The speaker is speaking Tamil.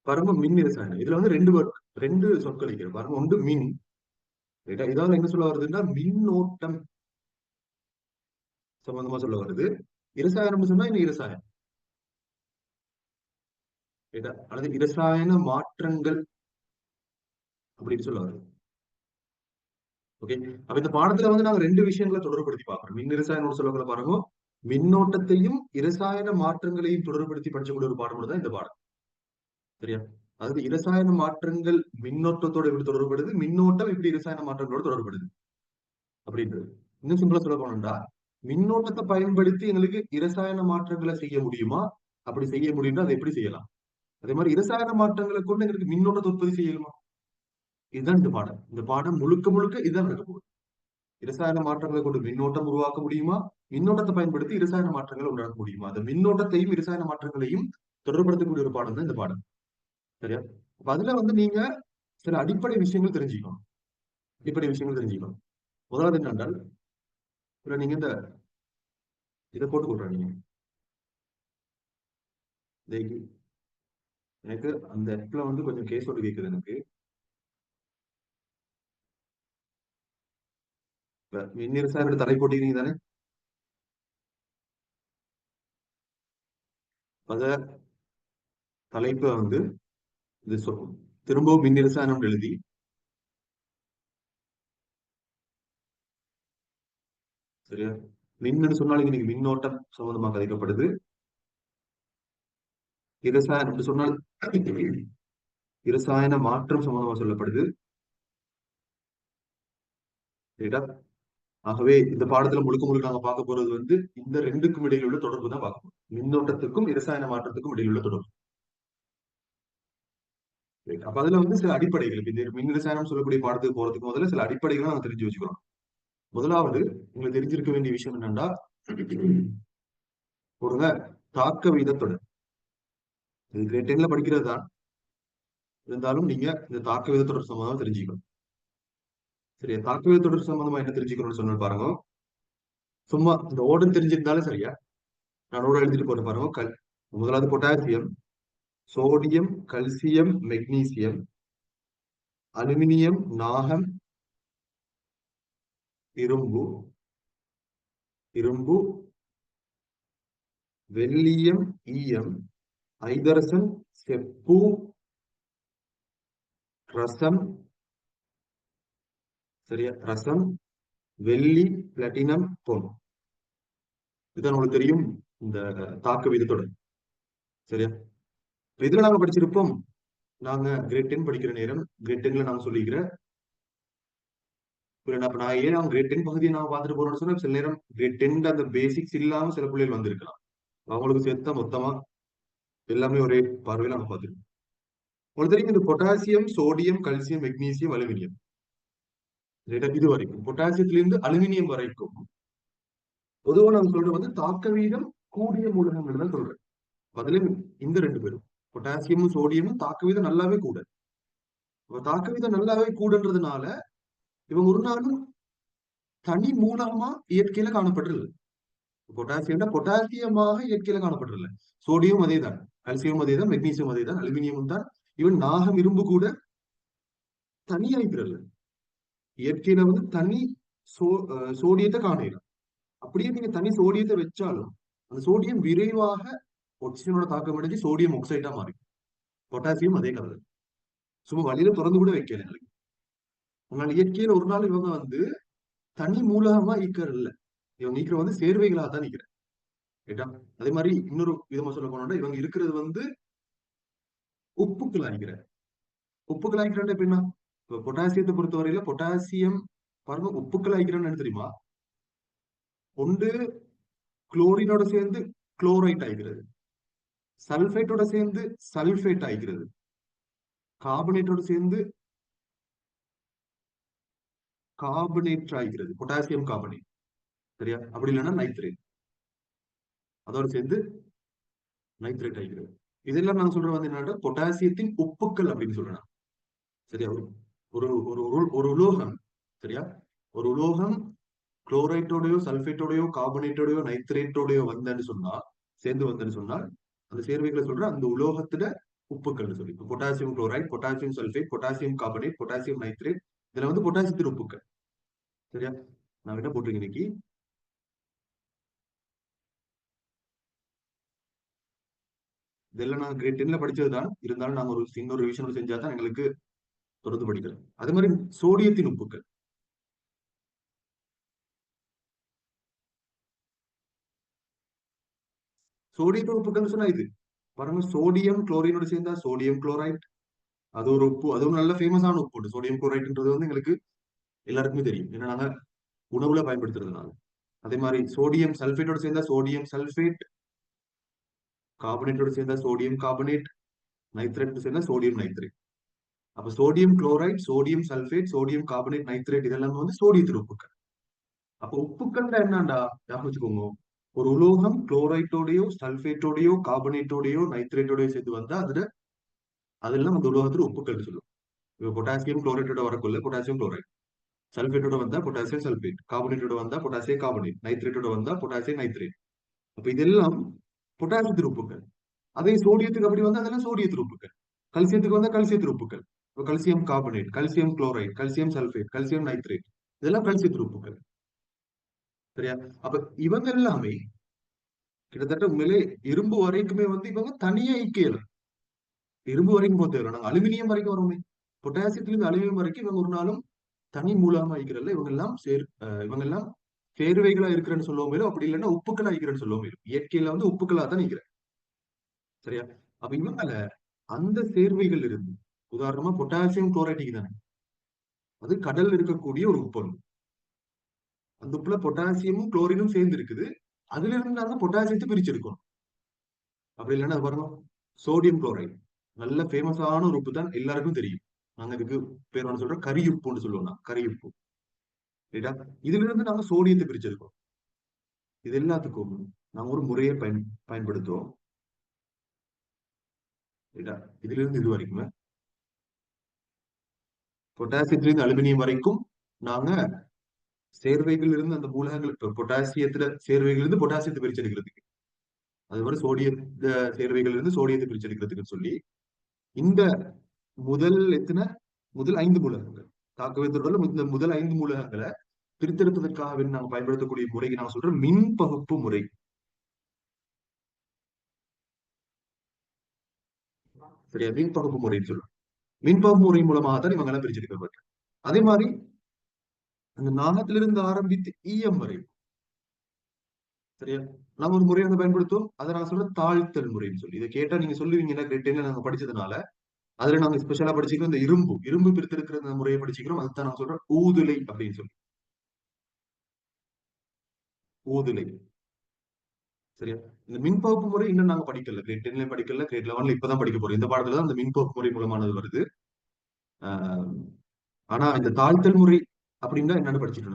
பாருங்க மின் இரசாயனம். இதுல வந்து ரெண்டு சொற்கள் இருக்கிறது பாருங்க. ஒன்று மின், இதாவது என்ன சொல்ல வருதுன்னா மின்னோட்டம் சம்பந்தமா சொல்ல வருது. இரசாயனம்னு சொன்னா இந்த இரசாயனம் அல்லது இரசாயன மாற்றங்கள் அப்படின்னு சொல்ல வருது. ஓகே, அப்ப இந்த பாடத்துல வந்து நாங்க ரெண்டு விஷயங்களை தொடர்புபடுத்தி பார்க்கிறோம். மின் இரசாயனம் சொல்லக்கூட பாருங்க, மின்னோட்டத்தையும் இரசாயன மாற்றங்களையும் தொடர்புபடுத்தி படிச்சக்கூடிய ஒரு பாடம் தான் இந்த பாடம். சரியா? அதாவது இரசாயன மாற்றங்கள் மின்னோட்டத்தோட எப்படி தொடர்புபடுது, மின்னோட்டம் எப்படி இரசாயன மாற்றங்களோட தொடர்புபடுது அப்படின்றது. இன்னும் சிம்பிளா சொல்ல போனோம்டா, மின்னோட்டத்தை பயன்படுத்தி எங்களுக்கு இரசாயன மாற்றங்களை செய்ய முடியுமா? அப்படி செய்ய முடியும்னா அதை எப்படி செய்யலாம்? அதே மாதிரி இரசாயன மாற்றங்களை கொண்டு எங்களுக்கு மின்னோட்டத்தை உற்பத்தி செய்யணுமா? இதுதான் இந்த பாடம். இந்த பாடம் முழுக்க முழுக்க இதுதான் நடக்க போகுது. இரசாயன மாற்றங்களை கொண்டு மின்னோட்டம் உருவாக்க முடியுமா? மின்னோட்டத்தை பயன்படுத்தி இரசாயன மாற்றங்களை உண்டாக்க முடியுமா? அந்த மின்னோட்டத்தையும் இரசாயன மாற்றங்களையும் தொடர்படுத்தக்கூடிய ஒரு பாடம் தான் இந்த பாடம். சரியா? அப்ப அதுல வந்து நீங்க சில அடிப்படை விஷயங்கள் தெரிஞ்சுக்கணும். அடிப்படை விஷயங்கள் தெரிஞ்சுக்கணும். முதலாவது என்னென்றால், இல்ல நீங்க இந்த இதை போட்டு கொடுறேன். நீங்க எனக்கு அந்த இடத்துல வந்து கொஞ்சம் கேஸ் ஓட்டு கேட்குது எனக்கு. மின் இரசாயன தலை போட்டிக்கிறீங்க தானே? அத தலைப்பை வந்து இது திரும்பவும் மின் இரசாயனம் எழுதி, சரியா? மின்னு சொன்னாலும் இன்னைக்கு மின்னோட்டம் சம்பந்தமாக கதைக்கப்படுது. இரசாயனம் சொன்னால் இரசாயன மாற்றம் சம்பந்தமா சொல்லப்படுது. சரிடா? ஆகவே இந்த பாடத்துல முழுக்க முழுக்க நாங்க பார்க்க போறது வந்து இந்த ரெண்டுக்கும் இடையில் உள்ள தொடர்பு தான் பார்க்க போறோம். மின்னோட்டத்துக்கும் இரசாயன மாற்றத்துக்கும் இடையில் உள்ள தொடர்பு. அப்ப அதுல வந்து சில அடிப்படைகள், இந்த மின் ரசாயனம் சொல்லக்கூடிய பாடத்துக்கு போறதுக்கு முதல்ல சில அடிப்படைகளை நாங்க தெரிஞ்சு வச்சுக்கிறோம். முதலாவது உங்களுக்கு தெரிஞ்சிருக்க வேண்டிய விஷயம் என்னன்னா, ஒருங்க தாக்க வீதத்தொடர். இது கிரேட் 10ல படிக்கிறது தான். இருந்தாலும் நீங்க இந்த தாக்க வீதத்தொடர் சம்பந்தமா தெரிஞ்சுக்கணும். சரியா? தாக்க வீதத்தொடர் சம்பந்தமா என்ன தெரிஞ்சுக்கணும்னு சொன்ன பாருங்க. சும்மா இந்த ஓர்டர் தெரிஞ்சிருந்தாலும் சரியா, நான் ஓட எழுதிட்டு போற பாருங்க. முதலாவது potassium, sodium, calcium, magnesium, aluminium, நாகம், இரும்பு, இரும்பு, வெள்ளியம், ஈயம், ஐதரசன், செப்பு, ரசம், சரியா? ரசம், வெள்ளி, பிளாட்டினம், பொன். இதுதான் உங்களுக்கு தெரியும் இந்த தாக்க விதத்தோட. சரியா? இதுல நாங்க படிச்சிருப்போம். நாங்க கிரேட் 10 படிக்கிற நேரம், கிரேட் 10ல நாங்க சொல்லிக்கிற நான் ஏன் அவங்க கிரேட் 10 பகுதியை நான் பார்த்துட்டு போறோம்னு சொன்னா, சில நேரம் கிரேட் 10 அந்த பேசிக்ஸ் இல்லாம சில பிள்ளைகள் வந்திருக்கலாம். அவங்களுக்கு சேர்த்தா மொத்தமா எல்லாமே ஒரே பார்வையில நாங்க பார்த்துருக்கோம். உங்களுக்கு தெரியும் இந்த potassium, sodium, calcium, magnesium, aluminium, இது வரைக்கும் பொட்டாசியத்திலிருந்து அலுமினியம் வரைக்கும் பொதுவா நாங்க சொல்றது வந்து தாக்க வீதம் கூடிய மூலகங்கள் தான் சொல்றேன். அதுல இந்த ரெண்டு பேரும் பொட்டாசியமும் சோடியமும் தாக்க வீதம் நல்லாவே கூட. தாக்க வீதம் நல்லாவே கூடன்றதுனால இவங்க ஒரு நாளும் தனி மூலமா இயற்கையில காணப்பட்டுருது. பொட்டாசியம்னா பொட்டாசியமாக இயற்கையில காணப்பட்டுருல. சோடியம் அதே தான், கல்சியம் அதே தான், மெக்னீசியம் அதே தான், அலுமினியம் தான். இவன் நாகம், இரும்பு கூட தனியாய்க்கிறல்ல. இயற்கையில வந்து தனி சோடியத்தை காணலாம். அப்படியே நீங்க தனி சோடியத்தை வச்சாலும் அந்த சோடியம் விரைவாக ஆக்சிஜனோட தாக்கம் அடைஞ்சு சோடியம் ஆக்சைடா மாறி. பொட்டாசியம் அதே கலர். சும்மா வழியில திறந்து கூட வைக்கல எங்களுக்கு. அதனால இயற்கையில ஒரு நாள் இவங்க வந்து தனி மூலகமா ஈக்கறல்ல. இவங்க நீக்கிற வந்து சேர்வைகளாக தான் நிக்கிறேன். கேட்டா அதே மாதிரி இன்னொரு விதமா சொல்ல போனோம்னா இவங்க இருக்கிறது வந்து உப்புக்கள் ஆகிக்கிற. உப்புக்கள் ஆகிக்கிறேன் எப்படின்னா, இப்ப பொட்டாசியத்தை பொறுத்தவரையில பொட்டாசியம் பாருங்க உப்புக்கள் ஆகிக்கிறேன்னு தெரியுமா? ஒன்று குளோரினோட சேர்ந்து குளோரைட் ஆகிறது, சல்பேட்டோட சேர்ந்து சல்பேட் ஆகிறது, கார்பனேட்டோட சேர்ந்து கார்பனேட் ஆகிறது, பொட்டாசியம் கார்பனேட். சரியா? அப்படி இல்லைன்னா நைட்ரேட், அதோட சேர்ந்து நைட்ரேட் ஆகிறது. இதெல்லாம் நாங்க சொல்ற வந்து என்னன்னா பொட்டாசியத்தின் உப்புக்கள் அப்படின்னு சொல்றேன். சரியா? ஒரு ஒரு ஒரு உலோகம், சரியா? ஒரு உலோகம் குளோரைட்டோடயோ சல்பேட்டோடயோ கார்பனேட்டோடயோ நைட்ரேட்டோடயோ வந்தேன்னு சொன்னா, சேர்ந்து வந்தேன்னு சொன்னால் அந்த சேர்வைகளை சொல்ற அந்த உலோகத்துல உப்புக்கள் சொல்லி potassium chloride, potassium sulphate, potassium carbonate, potassium nitrate. இதுல வந்து பொட்டாசியத்தின் உப்புக்கள். சரியா? நான் என்ன போட்டிருக்கேன் இன்னைக்கு? இதெல்லாம் நான் கிரேட் 10ல படிச்சதுதான். இருந்தாலும் நாங்க ஒரு இன்னொரு ரிவிஷன் செஞ்சா தான் எங்களுக்கு தொடர்ந்து படிக்கிறோம். அதே மாதிரி சோடியத்தின் உப்புக்கள். சோடியத்தின் உப்புக்கள் சொன்னா இது பாருங்க, சோடியம் குளோரினோட சேர்ந்தா சோடியம் குளோரைட். அது ஒரு உப்பு, அது ஒரு நல்ல ஃபேமஸான உப்பு உண்டு. சோடியம் குளோரைட்ன்றது வந்து எங்களுக்கு எல்லாருக்குமே தெரியும், ஏன்னா நாங்க உணவுல பயன்படுத்துறதுனால. அதே மாதிரி சோடியம் சல்பேட்டோட சேர்ந்தா சோடியம் சல்பேட், கார்பனேட்டோட சேர்ந்தா சோடியம் கார்பனேட், நைட்ரேட் சேர்ந்தா சோடியம் நைட்ரேட். அப்ப sodium chloride, sodium sulphate, sodium carbonate, nitrate இதெல்லாம் வந்து சோடியத்தின் உப்புக்கள். அப்ப உப்புக்கள் என்னண்டா ஞாபகம் வச்சுக்கோங்க, ஒரு உலோகம் குளோரைட்டோடயோ சல்பேட்டோடயோ கார்பனேட்டோடயோ நைட்ரேட்டோடயோ சேர்த்து வந்தா அதெல்லாம் அந்த உலோகத்துல உப்புக்கள் சொல்லுவோம். இப்ப பொட்டாசியம் குளோரைட்டோட வரக்குள்ள பொட்டாசியம் குளோரைட், சல்பேட்டோட வந்தா பொட்டாசியம் சல்பேட், கார்பனேட்டோட வந்தா பொட்டாசியம் கார்பனேட், நைட்ரேட்டோட வந்தா பொட்டாசியம் நைட்ரேட். அப்ப இதெல்லாம் பொட்டாசியத்தின் உப்புக்கள். அதே சோடியத்துக்கு அப்படி வந்தா அதெல்லாம் சோடியத்தின் உப்புக்கள். கல்சியத்துக்கு வந்தா கல்சியத்தின் உப்புக்கள். இப்போ calcium carbonate, calcium chloride, calcium sulphate, calcium nitrate இதெல்லாம் கல்சியத்தின் உப்புக்கள். சரியா? அப்ப இவங்க எல்லாமே கிட்டத்தட்ட உண்மையிலே இரும்பு வரைக்குமே வந்து இவங்க தனியா இயற்கையில இரும்பு வரைக்கும் போக தேவை, நாங்க அலுமினியம் வரைக்கும் வருமே. பொட்டாசியத்திலிருந்து அலுமினியம் வரைக்கும் இவங்க ஒரு நாளும் தனி மூலமா இருக்கிறதுல இவங்க எல்லாம் சேர்வைகளா இருக்கிறேன்னு சொல்லுவோம் மேலும், அப்படி இல்லைன்னா உப்புக்களா இருக்கிறேன்னு சொல்லுவோம் மேலும். இயற்கையில வந்து உப்புக்களா தான் நிக்கிறேன். சரியா? அப்ப இவங்கள அந்த சேர்வைகள் இருந்து, உதாரணமா பொட்டாசியம் குளோரைட் தானே, அது கடல்ல இருக்கக்கூடிய ஒரு உப்பு. அந்த உப்புல பொட்டாசியமும் குளோரினும் சேர்ந்து இருக்குது. அதுல இருந்து நாங்க பொட்டாசியத்தை பிரிச்சிருக்கோம். அப்படி இல்லைன்னா பாருங்க, சோடியம் குளோரைடு நல்ல ஃபேமஸான ஒரு உப்பு தான், எல்லாருக்கும் தெரியும். நாங்க இதுக்கு பேர் ஒன்று சொல்றோம், கரியுப்புன்னு சொல்லுவோம். கரியுப்பு. ரைட்டா? இதுல இருந்து நாங்க சோடியத்தை பிரிச்சிருக்கோம். இது எல்லாத்துக்கும் நாங்க ஒரு முறையை பயன்படுத்துவோம். ரைட்டா? இதுல இருந்து இது வரைக்கும் பொட்டாசியத்திலிருந்து அலுமினியம் வரைக்கும் நாங்க சேர்வைகள் இருந்து அந்த மூலகங்கள், பொட்டாசியத்துல சேர்வைகள் இருந்து பொட்டாசியத்தை பிரிச்செடுக்கிறதுக்கு, அது மாதிரி சோடிய சேர்வைகள் இருந்து சோடியத்தை பிரிச்செடுக்கிறதுக்கு சொல்லி இந்த முதல் எத்தனை முதல் 5 மூலகங்கள் தாக்கவே தொடர்ல இந்த முதல் 5 மூலகங்களை பிரித்தெடுப்பதற்காக நாங்க பயன்படுத்தக்கூடிய முறைக்கு நான் சொல்றேன் மின் பகுப்பு முறை. சரியா? மின் பகுப்பு முறைன்னு சொல்றோம். மின் பகுப்பு முறை மூலமாக தான் இவங்க எல்லாம் பிரிச்செடுக்கப்பட்ட. அதே மாதிரி அந்த நாகத்திலிருந்து ஆரம்பித்து ஈயம் வரை. சரியா? நாங்க ஒரு முறையை வந்து பயன்படுத்துவோம், அதை நான் சொல்றேன் தாழ்த்தல் முறைன்னு சொல்லி. இதை கேட்டா நீங்க சொல்லுவீங்க, கிரேட் 10ல நாங்க படிச்சதுனால அதுல நாங்க ஸ்பெஷலா படிச்சுக்கிறோம். இந்த இரும்பு பிரித்தெடுக்கிற அந்த முறையை படிச்சுக்கிறோம். அதுதான் நான் சொல்றேன் ஊதுலை அப்படின்னு சொல்லி. ஊதுலை. சரியா? இந்த மின்பகுப்பு முறை இன்னும் நாங்க படிக்கல, கிரேட் 10ல படிக்கல, கிரேட் 11ல இப்பதான் படிக்க போறோம். இந்த பாடத்துல தான் இந்த மின்பகுப்பு முறை மூலமானது வருது. ஆஹ் ஆனா இந்த தாழ்த்தல் முறை அப்படின்னா என்னன்னு படிச்சுட்டு